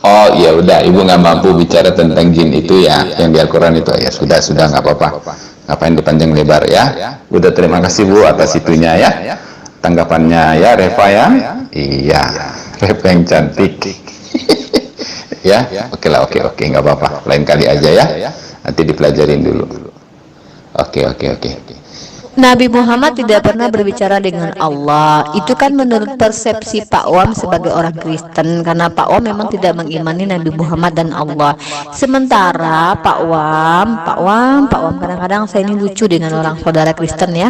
Oh ya udah, ibu nggak mampu bicara tentang jin itu ya, yang di Al-Quran itu ya sudah nggak apa-apa. Ngapain dipanjang lebar ya? Udah, terima kasih Bu atas itunya ya. Tanggapannya ya Reva ya. Iya, Reva yang cantik. Ya, oke lah, oke nggak apa-apa. Lain kali aja ya. Nanti dipelajarin dulu. Oke. Nabi Muhammad tidak pernah berbicara dengan Allah. Itu kan menurut persepsi Pak Wam sebagai orang Kristen, karena Pak Wam memang tidak mengimani Nabi Muhammad dan Allah. Sementara Pak Wam kadang-kadang saya ini lucu dengan orang saudara Kristen ya.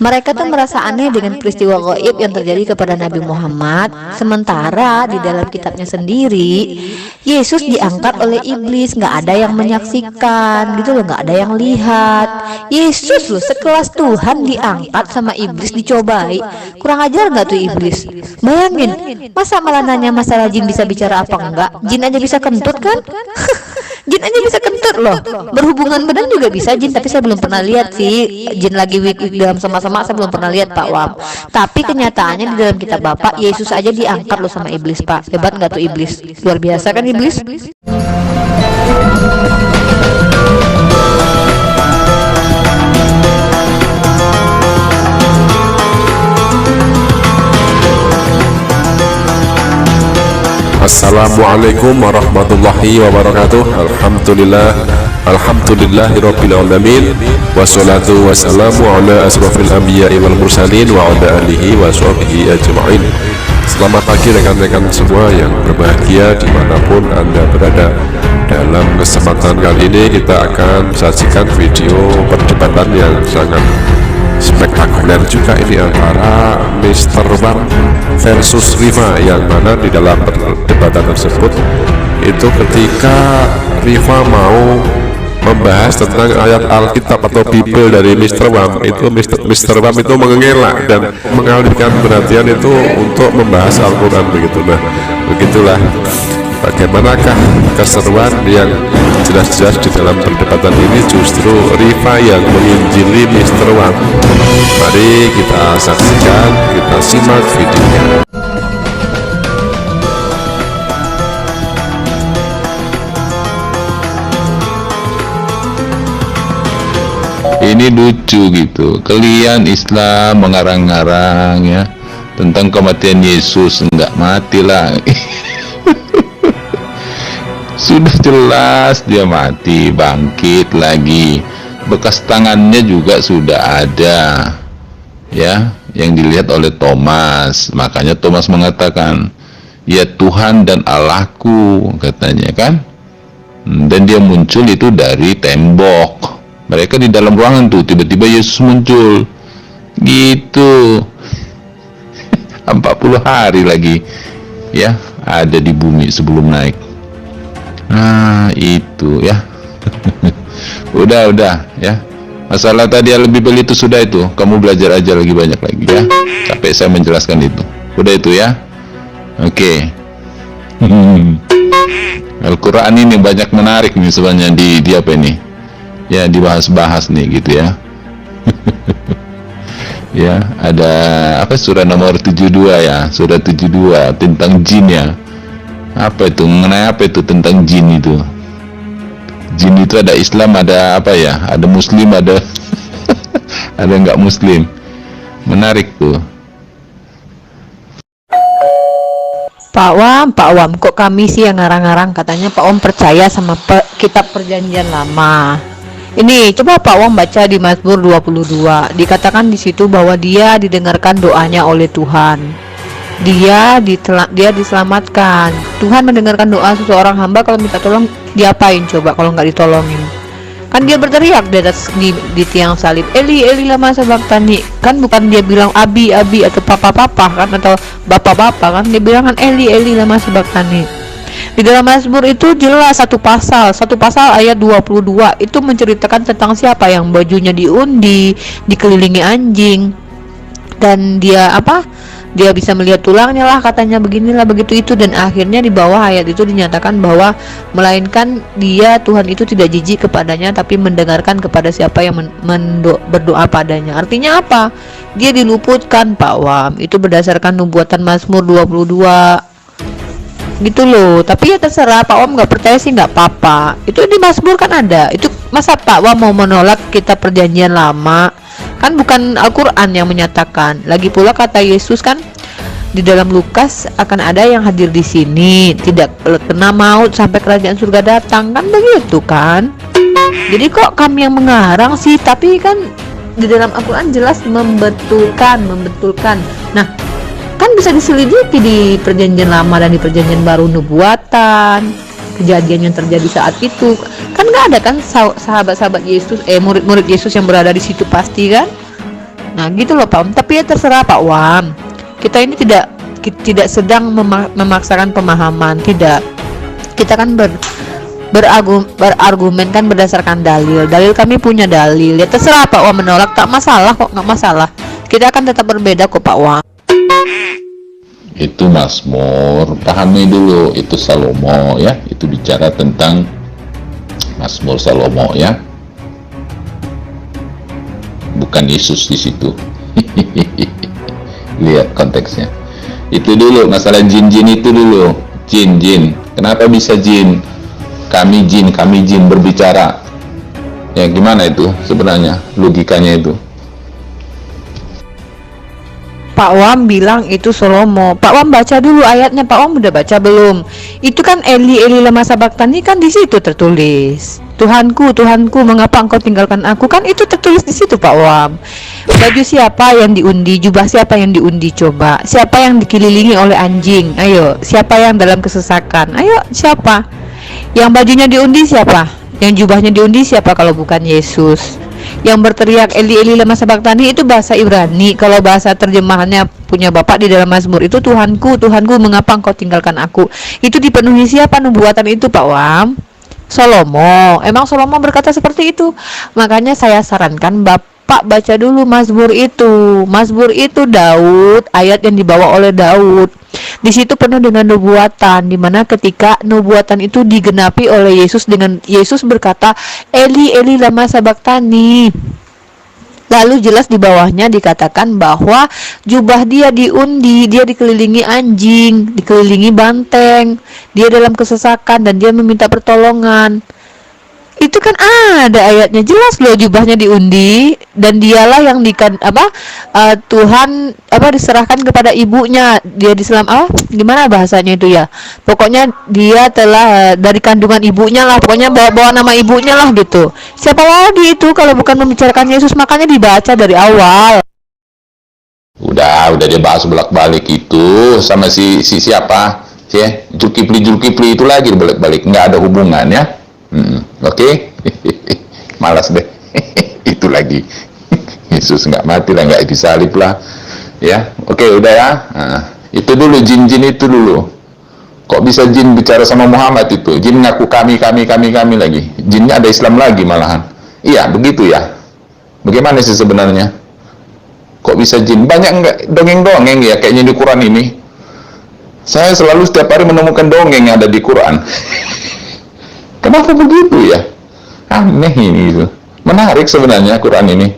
Mereka tuh merasa aneh dengan peristiwa gaib yang terjadi kepada Nabi Muhammad. Sementara di dalam kitabnya sendiri, Yesus diangkat oleh iblis, nggak ada yang menyaksikan gitu loh, nggak ada yang lihat. Yesus loh sekelas Tuhan diangkat sama iblis dicobai. Kurang ajar nggak tuh iblis? Bayangin, masa malah nanya masalah jin bisa bicara apa enggak? Jin aja bisa kentut kan? Jin aja bisa kentut loh. Berhubungan badan juga bisa jin, tapi saya belum pernah lihat sih jin lagi wik dalam sama-sama, saya belum pernah lihat Pak Wam. Tapi kenyataannya di dalam kitab Bapak, Yesus aja diangkat loh sama iblis Pak. Hebat nggak tuh iblis? Luar biasa kan iblis? Assalamualaikum warahmatullahi wabarakatuh. Alhamdulillahirabbil alamin. Wassalatu wassalamu ala asrofil anbiya'i wal mursalin wa ala alihi wa sahbihi ajma'in. Selamat pagi rekan-rekan semua yang berbahagia dimanapun Anda berada. Dalam kesempatan kali ini kita akan sajikan video perdebatan yang sangat spektakuler juga ini antara Mr. Wam versus Riva, yang mana di dalam perdebatan tersebut itu ketika Riva mau membahas tentang ayat Alkitab atau Bible dari Mr. Wam, itu Mr. Wam itu mengelak dan mengalihkan perhatian itu untuk membahas Al-Quran begitu. Nah, begitulah bagaimanakah keseruan yang jelas-jelas di dalam perdebatan ini justru Riva yang menginjili Mr. Wam. Mari kita saksikan, kita simak videonya. Ini lucu gitu. Kalian Islam mengarang-ngarang ya tentang kematian Yesus, enggak matilah. Sudah jelas dia mati, bangkit lagi. Bekas tangannya juga sudah ada ya, yang dilihat oleh Thomas. Makanya Thomas mengatakan, ya Tuhan dan Allahku, katanya kan. Dan dia muncul itu dari tembok. Mereka di dalam ruangan tuh, tiba-tiba Yesus muncul gitu. 40 hari lagi ya ada di bumi sebelum naik. Nah itu ya. udah ya, masalah tadi lebih beli itu sudah, itu kamu belajar aja lagi banyak lagi ya, capek saya menjelaskan itu. Udah itu ya, oke. Al-Quran ini banyak menarik nih sebenarnya di apa ini ya, dibahas-bahas nih gitu ya. Ya ada apa, surah nomor 72 ya, surah 72 tentang jin ya. Apa itu, mengenai apa itu tentang jin itu? Jin itu ada Islam, ada apa ya, ada Muslim, ada ada nggak Muslim. Menarik tuh. Pak Wam, kok kami sih yang ngarang-ngarang? Katanya Pak Wam percaya sama kitab perjanjian lama. Ini coba Pak Wam baca di Mazmur 22. Dikatakan di situ bahwa dia didengarkan doanya oleh Tuhan. Dia diselamatkan. Tuhan mendengarkan doa seseorang hamba kalau minta tolong. Diapain coba kalau nggak ditolongin? Kan dia berteriak di atas di tiang salib, Eli Eli lama sabachthani. Kan bukan dia bilang abi atau papa kan, atau bapak kan, dia bilang kan Eli Eli lama sabachthani. Di dalam Mazmur itu jelas satu pasal ayat 22 itu menceritakan tentang siapa yang bajunya diundi, dikelilingi anjing, dan dia dia bisa melihat tulangnya lah, katanya beginilah begitu itu, dan akhirnya di bawah ayat itu dinyatakan bahwa melainkan dia, Tuhan itu tidak jijik kepadanya tapi mendengarkan kepada siapa yang berdoa padanya. Artinya apa? Dia diluputkan, Pak Wam. Itu berdasarkan nubuatan Mazmur 22 gitu loh. Tapi ya terserah, Pak Wam nggak percaya sih nggak apa-apa, itu di Mazmur kan ada. Itu masa Pak Wam mau menolak kitab perjanjian lama? Kan bukan Al-Quran yang menyatakan. Lagi pula kata Yesus kan di dalam Lukas, akan ada yang hadir di sini tidak kena maut sampai kerajaan surga datang, kan begitu kan. Jadi kok kami yang mengarang sih? Tapi kan di dalam Al-Quran jelas membetulkan. Nah, kan bisa diselidiki di perjanjian lama dan di perjanjian baru nubuatan, kejadian yang terjadi saat itu. Kan nggak ada kan sahabat-sahabat Yesus, murid-murid Yesus yang berada di situ pasti kan. Nah gitu loh Pak Wam. Tapi ya terserah Pak Wam, kita ini tidak sedang memaksakan pemahaman, tidak. Kita kan berargumen kan berdasarkan dalil kami punya dalil. Ya terserah Pak Wam menolak, tak masalah kok, nggak masalah. Kita akan tetap berbeda kok Pak Wam. Itu Mazmur, pahami dulu, itu Salomo ya, itu bicara tentang Mazmur Salomo ya, bukan Yesus di situ. Lihat konteksnya. Itu dulu masalah jin itu dulu. Jin. Kenapa bisa jin? Kami jin berbicara. Ya gimana itu sebenarnya logikanya itu? Pak Wam bilang itu Salomo. Pak Wam baca dulu ayatnya. Pak Wam udah baca belum? Itu kan Eli lama sabaktani kan di situ tertulis. Tuhanku, mengapa engkau tinggalkan aku? Kan itu tertulis di situ Pak Wam. Baju siapa yang diundi? Jubah siapa yang diundi? Coba. Siapa yang dikelilingi oleh anjing? Ayo. Siapa yang dalam kesesakan? Ayo. Siapa? Yang bajunya diundi siapa? Yang jubahnya diundi siapa kalau bukan Yesus? Yang berteriak Eli lama sabaktani itu bahasa Ibrani. Kalau bahasa terjemahannya punya Bapak di dalam Mazmur itu Tuhanku, mengapa engkau tinggalkan aku? Itu dipenuhi siapa nubuatan itu Pak Wam? Salomo. Emang Salomo berkata seperti itu? Makanya saya sarankan Bapak baca dulu Mazmur itu. Mazmur itu Daud, ayat yang dibawa oleh Daud. Di situ penuh dengan nubuatan, di mana ketika nubuatan itu digenapi oleh Yesus dengan Yesus berkata, Eli lama sabaktani. Lalu jelas di bawahnya dikatakan bahwa jubah dia diundi, dia dikelilingi anjing, dikelilingi banteng, dia dalam kesesakan dan dia meminta pertolongan. Itu kan ada ayatnya jelas loh, jubahnya diundi dan dialah yang Tuhan diserahkan kepada ibunya. Dia diselam gimana bahasanya itu ya, pokoknya dia telah dari kandungan ibunya lah, pokoknya bawa nama ibunya lah gitu. Siapa lagi itu kalau bukan membicarakan Yesus? Makanya dibaca dari awal. Udah dia bahas bolak-balik itu sama si siapa sih, Zulkifli itu lagi bolak-balik, nggak ada hubungan ya. Oke. Malas deh. Itu lagi. Yesus nggak mati lah, nggak disalib lah ya. Oke, udah ya. Nah, itu dulu jin itu dulu. Kok bisa jin bicara sama Muhammad itu? Jin ngaku kami lagi. Jinnya ada Islam lagi malahan. Iya begitu ya. Bagaimana sih sebenarnya? Kok bisa jin? Banyak nggak dongeng ya kayaknya di Quran ini. Saya selalu setiap hari menemukan dongeng yang ada di Quran. Kenapa begitu ya? Aneh ini gitu. Menarik sebenarnya Quran ini.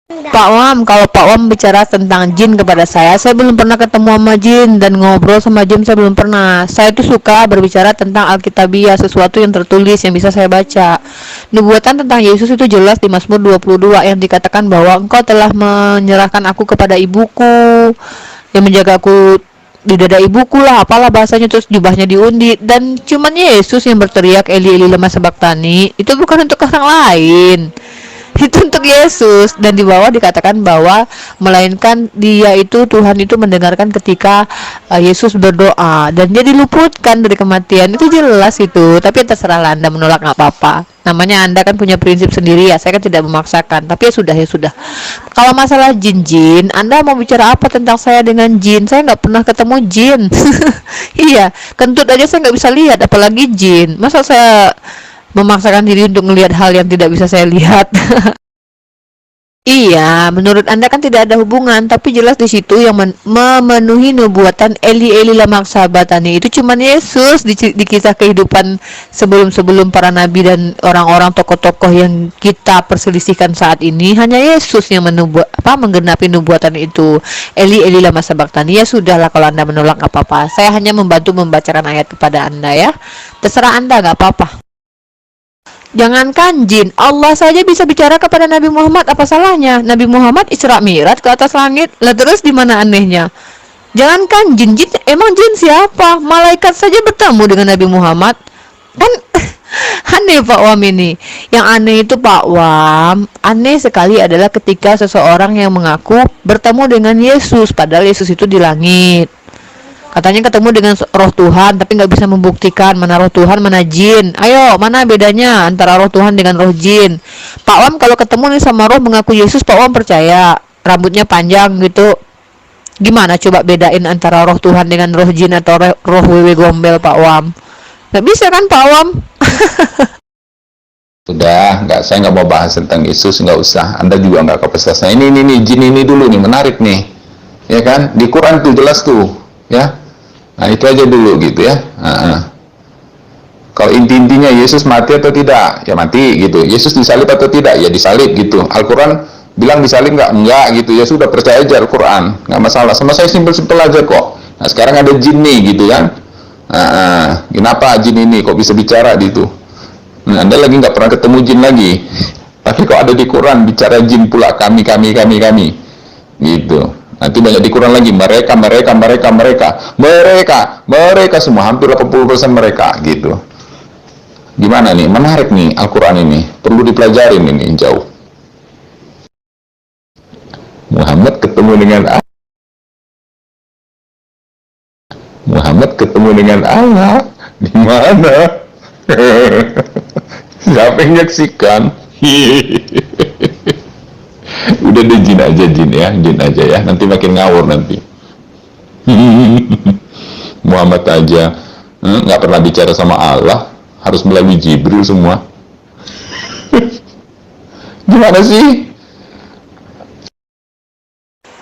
Pak Wam, kalau Pak Wam bicara tentang jin kepada saya belum pernah ketemu sama jin dan ngobrol sama jin, saya belum pernah. Saya itu suka berbicara tentang Alkitabiah, sesuatu yang tertulis yang bisa saya baca. Nubuatan tentang Yesus itu jelas di Mazmur 22 yang dikatakan bahwa engkau telah menyerahkan aku kepada ibuku, yang menjagaku di dada ibuku lah, apalah bahasanya, terus jubahnya diundi, dan cuman Yesus yang berteriak Eli lama sabaktani. Itu bukan untuk orang lain, itu untuk Yesus. Dan di bawah dikatakan bahwa melainkan dia itu, Tuhan itu mendengarkan ketika Yesus berdoa dan dia diluputkan dari kematian. Itu jelas itu. Tapi terserahlah Anda menolak, nggak apa-apa, namanya Anda kan punya prinsip sendiri ya. Saya kan tidak memaksakan, tapi ya sudah. Kalau masalah jin, Anda mau bicara apa tentang saya dengan jin? Saya nggak pernah ketemu jin. Iya, kentut aja saya nggak bisa lihat, apalagi jin. Masa saya memaksakan diri untuk melihat hal yang tidak bisa saya lihat? Iya, menurut Anda kan tidak ada hubungan, tapi jelas di situ yang memenuhi nubuatan Eli lama sahabatani itu cuman Yesus di kisah kehidupan sebelum para nabi dan orang-orang tokoh-tokoh yang kita perselisihkan saat ini, hanya Yesus yang menggenapi nubuatan itu. Eli lama sahabatani. Ya sudahlah, kalau Anda menolak nggak apa-apa. Saya hanya membantu membacakan ayat kepada Anda ya. Terserah Anda, nggak apa-apa. Jangankan jin, Allah saja bisa bicara kepada Nabi Muhammad, apa salahnya? Nabi Muhammad Isra Mi'raj ke atas langit, lah terus di mana anehnya? Jangankan jin, emang jin siapa? Malaikat saja bertemu dengan Nabi Muhammad. Kan aneh Pak Wam ini. Yang aneh itu Pak Wam, aneh sekali adalah ketika seseorang yang mengaku bertemu dengan Yesus, padahal Yesus itu di langit. Katanya ketemu dengan roh Tuhan, tapi nggak bisa membuktikan mana roh Tuhan, mana jin. Ayo, mana bedanya antara roh Tuhan dengan roh jin? Pak Wam kalau ketemu nih sama roh mengaku Yesus, Pak Wam percaya. Rambutnya panjang gitu. Gimana coba bedain antara roh Tuhan dengan roh jin atau roh wewe gombel Pak Wam? Nggak bisa kan Pak Wam? Sudah, saya nggak mau bahas tentang Yesus, nggak usah. Anda juga nggak kepesasan. Ini jin ini dulu nih, menarik nih. Ya kan? Di Quran tuh jelas tuh, ya. Nah itu aja dulu gitu ya. Kalau intinya Yesus mati atau tidak, ya mati gitu. Yesus disalib atau tidak, ya disalib gitu. Al-Quran bilang disalib enggak gitu. Ya sudah, percaya aja Al-Quran, nggak masalah. Sama saya simpel-simpel aja kok. Nah sekarang ada jin nih gitu kan. Kenapa jin ini kok bisa bicara gitu? Nah, Anda lagi nggak pernah ketemu jin lagi. Tapi kok ada di Quran bicara jin pula, kami gitu. Nanti banyak di Quran lagi, mereka semua, hampir 80% mereka gitu. Gimana nih, menarik nih Al-Quran ini, perlu dipelajarin ini jauh. Muhammad ketemu dengan Allah di mana? Siapa yang menyaksikan? Udah deh, jin aja ya, nanti makin ngawur nanti. Muhammad aja nggak pernah bicara sama Allah, harus melalui Jibril semua. Gimana sih?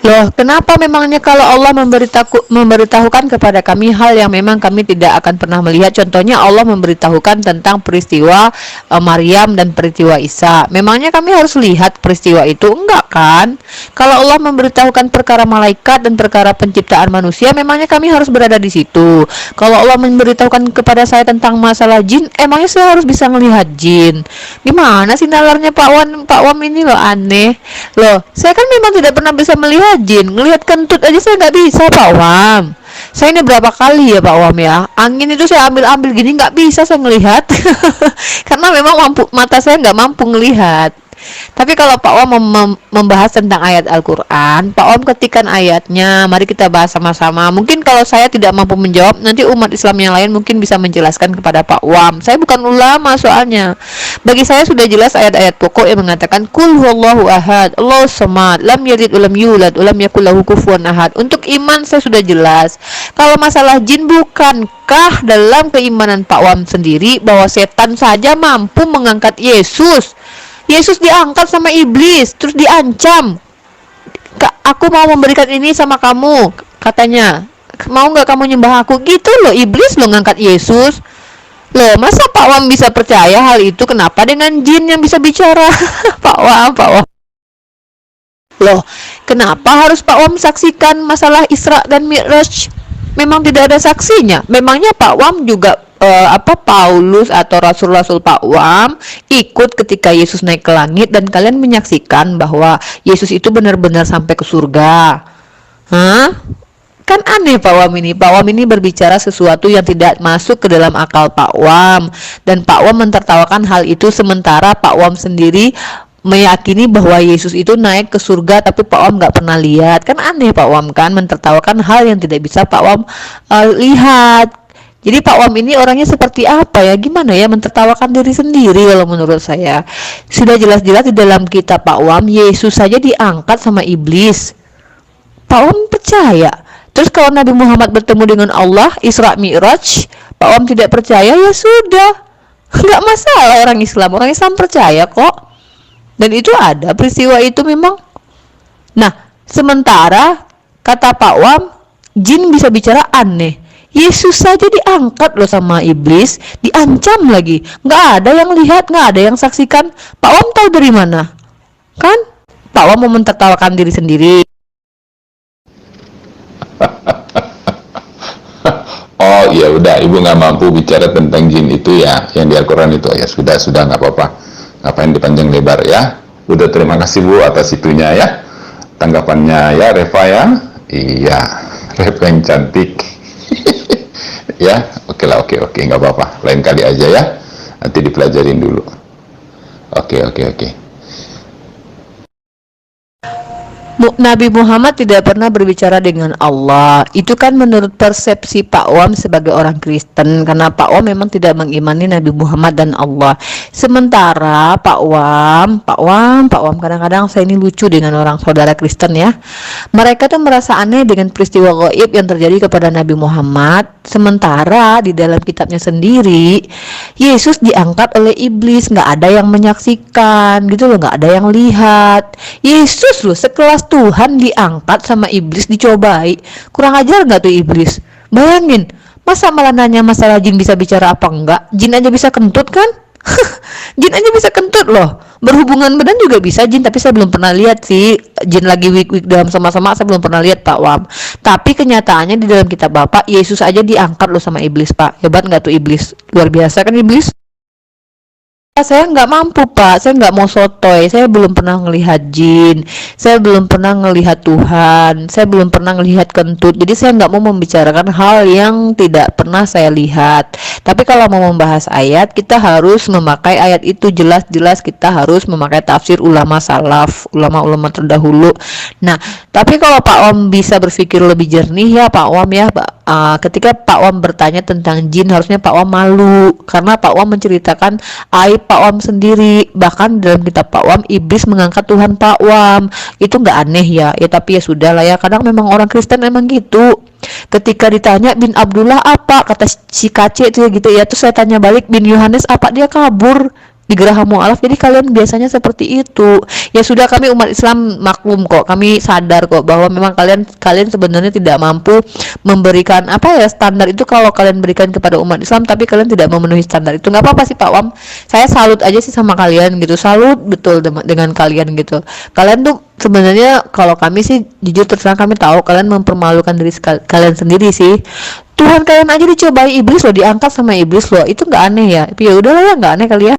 Loh, kenapa memangnya kalau Allah memberitahukan kepada kami hal yang memang kami tidak akan pernah melihat? Contohnya Allah memberitahukan tentang peristiwa Maryam dan peristiwa Isa. Memangnya kami harus lihat peristiwa itu? Enggak kan? Kalau Allah memberitahukan perkara malaikat dan perkara penciptaan manusia, memangnya kami harus berada di situ. Kalau Allah memberitahukan kepada saya tentang masalah jin, emangnya saya harus bisa melihat jin? Gimana sih nalarnya Pak Wam ini loh, aneh. Loh, saya kan memang tidak pernah bisa melihat jin, ngelihat kentut aja saya nggak bisa Pak Wam. Saya ini berapa kali ya Pak Wam ya, angin itu saya ambil gini nggak bisa saya ngelihat. Karena memang mata saya nggak mampu ngelihat. Tapi kalau Pak Wam membahas tentang ayat Al-Quran, Pak Wam ketikkan ayatnya, mari kita bahas sama-sama. Mungkin kalau saya tidak mampu menjawab, nanti umat Islam yang lain mungkin bisa menjelaskan kepada Pak Wam. Saya bukan ulama soalnya. Bagi saya sudah jelas ayat-ayat pokok yang mengatakan Qul huwallahu ahad, Allahus samad, lam yalid walam yulad, walam yakul lahu kufuwan ahad. Untuk iman saya sudah jelas. Kalau masalah jin, bukankah dalam keimanan Pak Wam sendiri bahwa setan saja mampu mengangkat Yesus? Yesus diangkat sama iblis, terus diancam. Aku mau memberikan ini sama kamu, katanya. Mau nggak kamu nyembah aku? Gitu loh, iblis loh ngangkat Yesus. Loh, masa Pak Wam bisa percaya hal itu? Kenapa dengan jin yang bisa bicara? Pak Wam. Loh, kenapa harus Pak Wam saksikan masalah Isra dan Mi'raj? Memang tidak ada saksinya. Memangnya Pak Wam juga Paulus atau Rasul-Rasul Pak Wam ikut ketika Yesus naik ke langit dan kalian menyaksikan bahwa Yesus itu benar-benar sampai ke surga? Kan aneh Pak Wam ini. Pak Wam ini berbicara sesuatu yang tidak masuk ke dalam akal Pak Wam, dan Pak Wam mentertawakan hal itu, sementara Pak Wam sendiri meyakini bahwa Yesus itu naik ke surga tapi Pak Wam nggak pernah lihat. Kan aneh Pak Wam kan, mentertawakan hal yang tidak bisa Pak Wam lihat. Jadi Pak Wam ini orangnya seperti apa ya? Gimana ya, mentertawakan diri sendiri kalau menurut saya. Sudah jelas-jelas di dalam kitab Pak Wam, Yesus saja diangkat sama iblis. Pak Wam percaya. Terus kalau Nabi Muhammad bertemu dengan Allah, Isra Mi'raj, Pak Wam tidak percaya, ya sudah. Nggak masalah orang Islam percaya kok. Dan itu ada peristiwa itu memang. Nah, sementara kata Pak Wam, jin bisa bicara aneh. Yesus saja diangkat loh sama iblis, diancam lagi. Nggak ada yang lihat, nggak ada yang saksikan. Pak Wam tahu dari mana? Kan? Pak Wam mau mentertawakan diri sendiri. Oh ya udah, ibu nggak mampu bicara tentang jin itu ya, yang di Al-Quran itu. Ya sudah nggak apa-apa. Ngapain dipanjang lebar ya? Udah, terima kasih Bu atas itunya ya. Tanggapannya ya, Reva ya. Iya, Reva yang cantik. Ya, oke lah, oke, nggak apa-apa. Lain kali aja ya. Nanti dipelajarin dulu. Oke. Nabi Muhammad tidak pernah berbicara dengan Allah. Itu kan menurut persepsi Pak Wam sebagai orang Kristen, karena Pak Wam memang tidak mengimani Nabi Muhammad dan Allah. Sementara Pak Wam kadang-kadang saya ini lucu dengan orang saudara Kristen ya. Mereka tuh merasa aneh dengan peristiwa gaib yang terjadi kepada Nabi Muhammad. Sementara di dalam kitabnya sendiri, Yesus diangkat oleh iblis, nggak ada yang menyaksikan gitu loh, nggak ada yang lihat. Yesus loh sekelas Tuhan diangkat sama iblis, dicobai. Kurang ajar nggak tuh iblis? Bayangin, masa malah nanya masalah jin bisa bicara apa enggak? Jin aja bisa kentut kan? Jin aja bisa kentut loh. Berhubungan badan juga bisa jin, tapi saya belum pernah lihat sih jin lagi wik-wik dalam sama-sama, saya belum pernah lihat Pak Wam. Tapi kenyataannya di dalam kitab Bapak, Yesus aja diangkat loh sama iblis Pak. Hebat nggak tuh iblis? Luar biasa kan iblis? Saya nggak mampu Pak, saya nggak mau sotoy, saya belum pernah ngelihat jin, saya belum pernah ngelihat Tuhan, saya belum pernah ngelihat kentut, jadi saya nggak mau membicarakan hal yang tidak pernah saya lihat. Tapi kalau mau membahas ayat, kita harus memakai ayat itu jelas-jelas, kita harus memakai tafsir ulama salaf, ulama-ulama terdahulu. Nah, tapi kalau Pak Wam bisa berpikir lebih jernih ya Pak Wam ya, ketika Pak Wam bertanya tentang jin, harusnya Pak Wam malu, karena Pak Wam menceritakan aib Pak Wam sendiri. Bahkan dalam kitab Pak Wam, iblis mengangkat Tuhan Pak Wam. Itu nggak aneh ya, tapi ya sudah lah ya, kadang memang orang Kristen memang gitu. Ketika ditanya bin Abdullah apa, kata si Kace itu gitu ya, terus saya tanya balik bin Yohanes apa, dia kabur di Geraha Mu'alaf. Jadi kalian biasanya seperti itu. Ya sudah, kami umat Islam maklum kok, kami sadar kok bahwa memang kalian sebenarnya tidak mampu memberikan standar itu kalau kalian berikan kepada umat Islam, tapi kalian tidak memenuhi standar itu. Nggak apa-apa sih Pak Wam, saya salut aja sih sama kalian gitu, salut betul dengan kalian gitu. Kalian tuh sebenarnya, kalau kami sih jujur terserah, kami tahu kalian mempermalukan diri kalian sendiri sih. Tuhan kalian aja dicobai iblis loh, diangkat sama iblis loh, itu nggak aneh ya? Tapi ya udahlah ya, nggak aneh kali ya.